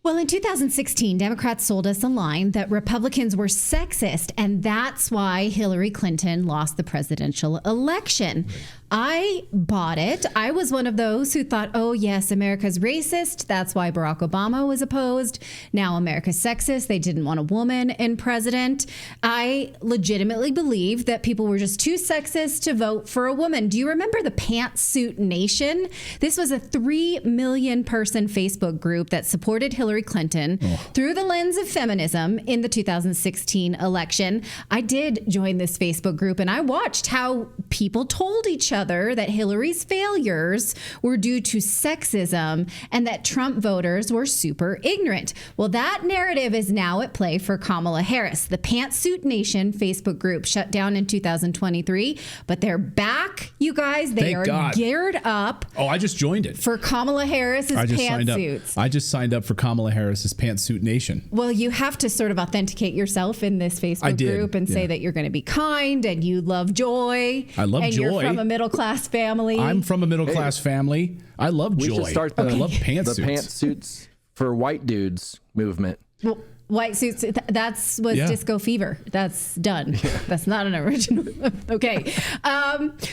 Well, in 2016, Democrats sold us a line that Republicans were sexist, and that's why Hillary Clinton lost the presidential election. I bought it. I was one of those who thought, oh, yes, America's racist. That's why Barack Obama was opposed. Now America's sexist. They didn't want a woman in president. I legitimately believe that people were just too sexist to vote for a woman. Do you remember the Pantsuit Nation? This was a 3 million person Facebook group that supported Hillary Clinton through the lens of feminism in the 2016 election. I did join this Facebook group, and I watched how people told each other that Hillary's failures were due to sexism and that Trump voters were super ignorant. Well, that narrative is now at play for Kamala Harris. The Pantsuit Nation Facebook group shut down in 2023, but they're back, you guys. They are geared up. Oh, I just joined it. For Kamala Harris's pantsuits. I just signed up for Kamala Harris's Pantsuit Nation. Well, you have to sort of authenticate yourself in this Facebook group and say that you're going to be kind and you love joy. I love joy. And you're from a middle-class family. I'm from a middle-class family. I love joy. We should start I love pantsuits. The pantsuits for white dudes movement. Well, white suits, that's was Disco Fever. That's done. Yeah. That's not an original. Okay.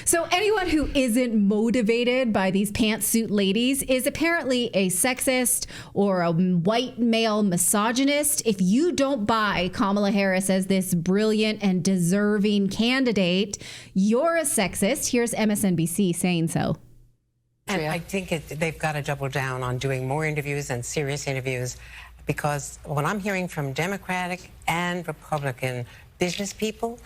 So anyone who isn't motivated by these pantsuit ladies is apparently a sexist or a white male misogynist. If you don't buy Kamala Harris as this brilliant and deserving candidate, you're a sexist. Here's MSNBC saying so. And I think they've got to double down on doing more interviews and serious interviews. Because when I'm hearing from Democratic and Republican business people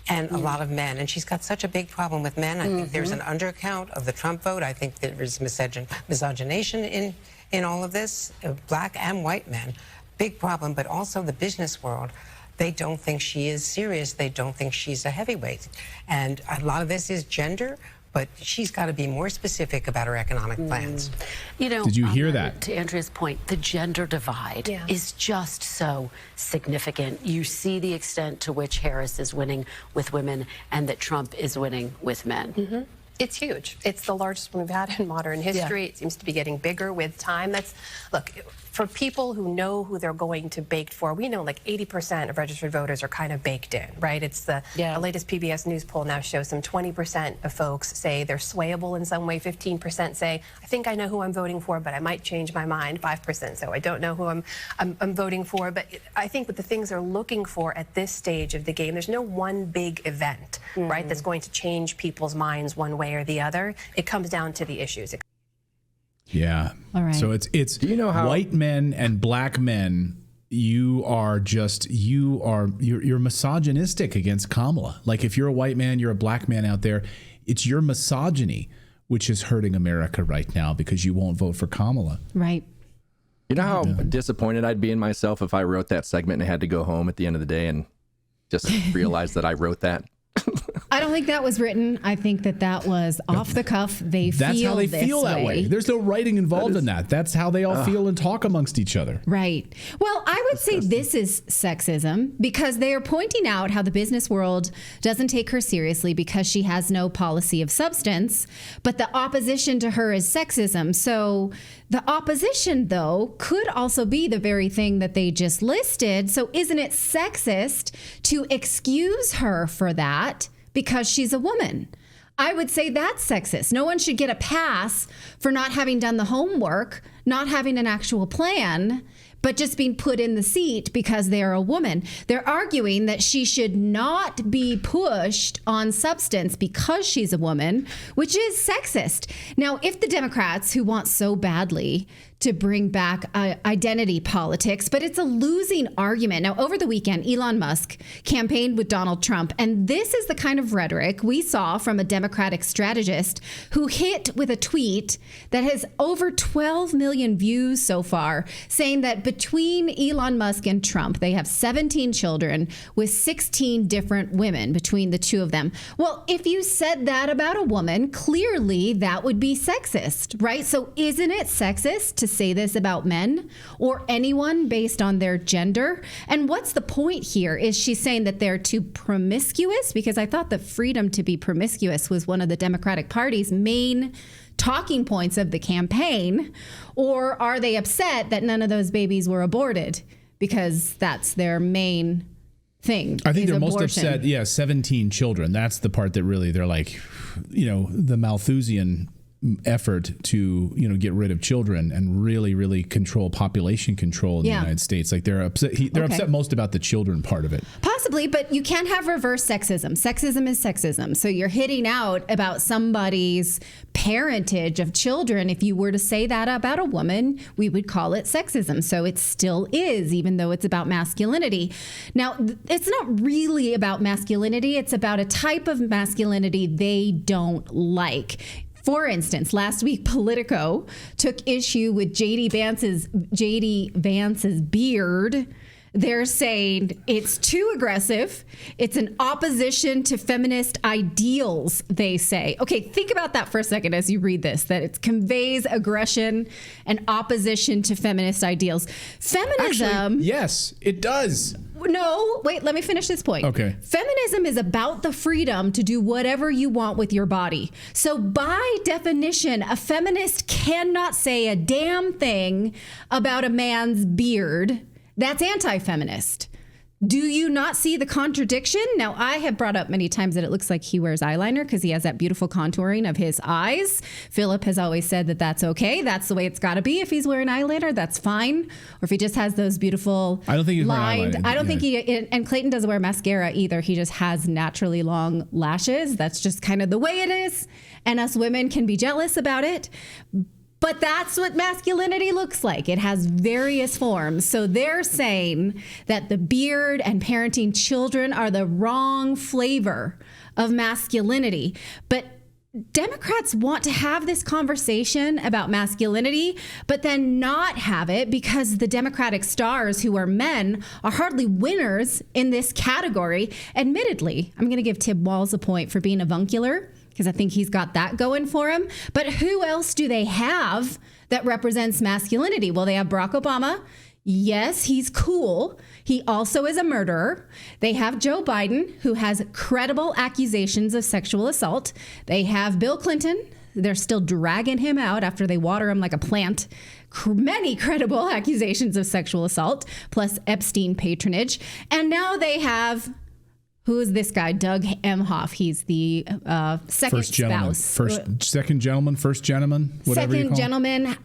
and a lot of men, and she's got such a big problem with men, I think there's an undercount of the Trump vote. I think there is misogynation in all of this, black and white men. Big problem, but also the business world. They don't think she is serious. They don't think she's a heavyweight. And a lot of this is gender. But she's got to be more specific about her economic plans. You know, did you hear that? To Andrea's point, the gender divide is just so significant. You see the extent to which Harris is winning with women and that Trump is winning with men. It's huge. It's the largest one we've had in modern history. It seems to be getting bigger with time. Look, for people who know who they're going to bake for, we know like 80% of registered voters are kind of baked in, right? It's the latest PBS News poll now shows some 20% of folks say they're swayable in some way. 15% say, I think I know who I'm voting for, but I might change my mind. 5% so I don't know who I'm voting for. But I think with the things they're looking for at this stage of the game, there's no one big event, right, that's going to change people's minds one way or the other. It comes down to the issues. Yeah. All right. So it's Do you know how white men and black men, you're misogynistic against Kamala. Like if you're a white man, you're a black man out there, it's your misogyny which is hurting America right now because you won't vote for Kamala. Right. You know how disappointed I'd be in myself if I wrote that segment and I had to go home at the end of the day and just realize that I wrote that? I don't think that was written. I think that was off the cuff. That's how they feel that way. There's no writing involved in that. That's how they all feel and talk amongst each other. Right. Well, I would say this is sexism because they are pointing out how the business world doesn't take her seriously because she has no policy of substance, but the opposition to her is sexism. So the opposition, though, could also be the very thing that they just listed. So isn't it sexist to excuse her for that because she's a woman? I would say that's sexist. No one should get a pass for not having done the homework, not having an actual plan, but just being put in the seat because they're a woman. They're arguing that she should not be pushed on substance because she's a woman, which is sexist. Now, if the Democrats, who want so badly to bring back identity politics, but it's a losing argument. Now, over the weekend, Elon Musk campaigned with Donald Trump, and this is the kind of rhetoric we saw from a Democratic strategist who hit with a tweet that has over 12 million views so far, saying that between Elon Musk and Trump, they have 17 children with 16 different women between the two of them. Well, if you said that about a woman, clearly that would be sexist, right? So isn't it sexist to say this about men or anyone based on their gender? And what's the point here? Is she saying that they're too promiscuous? Because I thought the freedom to be promiscuous was one of the Democratic Party's main talking points of the campaign? Or are they upset that none of those babies were aborted? Because that's their main thing. I think they're abortion. most upset. Yeah, 17 children. That's the part that really they're like, the Malthusian effort to, get rid of children and really, really control population control in the United States. Like they're upset. They're upset most about the children part of it. Possibly, but you can't have reverse sexism. Sexism is sexism. So you're hitting out about somebody's parentage of children. If you were to say that about a woman, we would call it sexism. So it still is, even though it's about masculinity. Now, it's not really about masculinity. It's about a type of masculinity they don't like. For instance, last week, Politico took issue with J.D. Vance's beard. They're saying it's too aggressive. It's an opposition to feminist ideals, they say. Okay, think about that for a second as you read this, that it conveys aggression and opposition to feminist ideals. Feminism... Actually, yes, it does. No, wait, let me finish this point. Okay. Feminism is about the freedom to do whatever you want with your body. So by definition, a feminist cannot say a damn thing about a man's beard. That's anti-feminist. Do you not see the contradiction? Now, I have brought up many times that it looks like he wears eyeliner because he has that beautiful contouring of his eyes. Philip has always said that that's okay. That's the way it's got to be. If he's wearing eyeliner, that's fine. Or if he just has those beautiful I don't think he's lined. wearing eyeliner. I don't think he, and Clayton doesn't wear mascara either. He just has naturally long lashes. That's just kind of the way it is. And us women can be jealous about it. But that's what masculinity looks like. It has various forms. So they're saying that the beard and parenting children are the wrong flavor of masculinity. But Democrats want to have this conversation about masculinity, but then not have it because the Democratic stars who are men are hardly winners in this category. Admittedly, I'm going to give Tib Walz a point for being avuncular, because I think he's got that going for him. But who else do they have that represents masculinity? Well, they have Barack Obama. Yes, he's cool. He also is a murderer. They have Joe Biden, who has credible accusations of sexual assault. They have Bill Clinton. They're still dragging him out after they water him like a plant. Many credible accusations of sexual assault, plus Epstein patronage. And now they have... Who is this guy? Doug Emhoff. He's the second first gentleman, spouse. Second gentleman, first gentleman, whatever you call gentleman.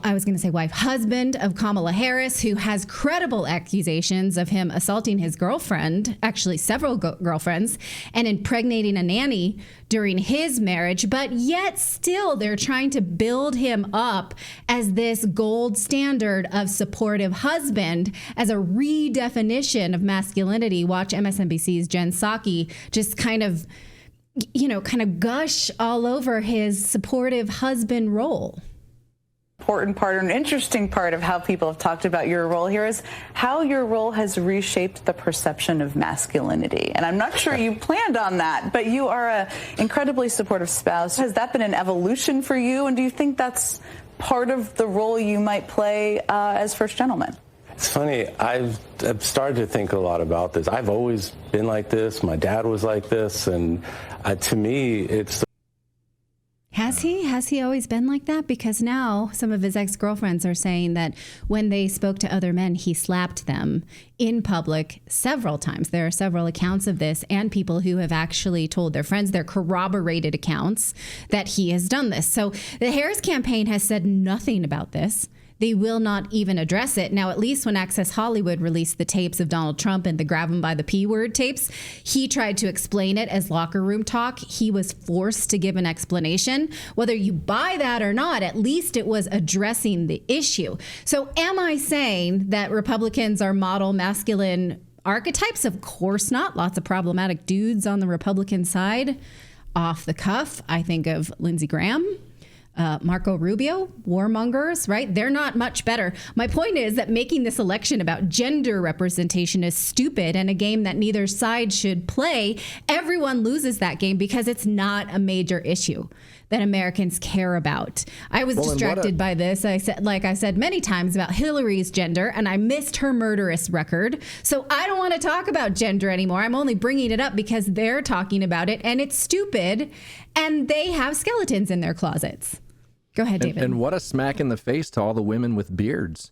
I was going to say wife, husband of Kamala Harris, who has credible accusations of him assaulting his girlfriend, actually several girlfriends, and impregnating a nanny during his marriage. But yet still they're trying to build him up as this gold standard of supportive husband, as a redefinition of masculinity. Watch MSNBC's Jen Psaki just kind of gush all over his supportive husband role. Important part, an interesting part of how people have talked about your role here is how your role has reshaped the perception of masculinity. And I'm not sure you planned on that, but you are an incredibly supportive spouse. Has that been an evolution for you? And do you think that's part of the role you might play as first gentleman? It's funny. I've started to think a lot about this. I've always been like this. My dad was like this. And to me, it's... Has he always been like that? Because now some of his ex-girlfriends are saying that when they spoke to other men, he slapped them in public several times. There are several accounts of this, and people who have actually told their friends, their corroborated accounts, that he has done this. So the Harris campaign has said nothing about this. They will not even address it. Now, at least when Access Hollywood released the tapes of Donald Trump and the grab him by the P word tapes, he tried to explain it as locker room talk. He was forced to give an explanation. Whether you buy that or not, at least it was addressing the issue. So am I saying that Republicans are model masculine archetypes? Of course not. Lots of problematic dudes on the Republican side. Off the cuff, I think of Lindsey Graham. Marco Rubio, warmongers, right? They're not much better. My point is that making this election about gender representation is stupid and a game that neither side should play. Everyone loses that game because it's not a major issue. that Americans care about. I was distracted by this. I said many times about Hillary's gender, and I missed her murderous record. So I don't want to talk about gender anymore. I'm only bringing it up because they're talking about it, and it's stupid, and they have skeletons in their closets. Go ahead, David. And what a smack in the face to all the women with beards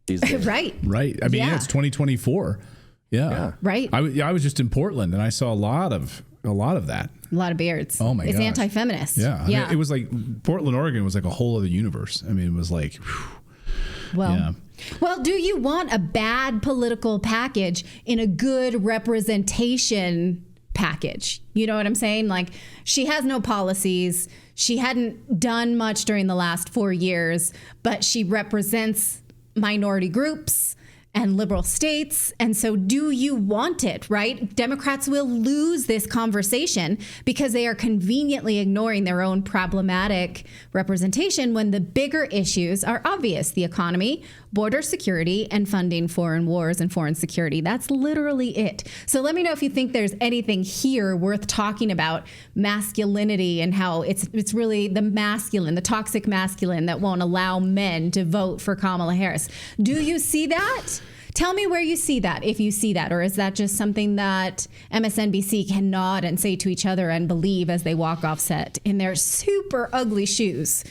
these days. Right. I mean, it's 2024. Yeah. Right. I was just in Portland, and I saw a lot of that. A lot of beards. Oh my god. It's anti-feminist. Yeah. I mean, it was like Portland, Oregon was like a whole other universe. I mean, it was like, well, do you want a bad political package in a good representation package? You know what I'm saying? Like, she has no policies. She hadn't done much during the last 4 years, but she represents minority groups and liberal states. And so do you want it, right? Democrats will lose this conversation because they are conveniently ignoring their own problematic representation when the bigger issues are obvious: the economy, border security, and funding foreign wars and foreign security. That's literally it. So let me know if you think there's anything here worth talking about masculinity and how it's really the masculine, the toxic masculine that won't allow men to vote for Kamala Harris. Do you see that? Tell me where you see that, if you see that, or is that just something that MSNBC can nod and say to each other and believe as they walk off set in their super ugly shoes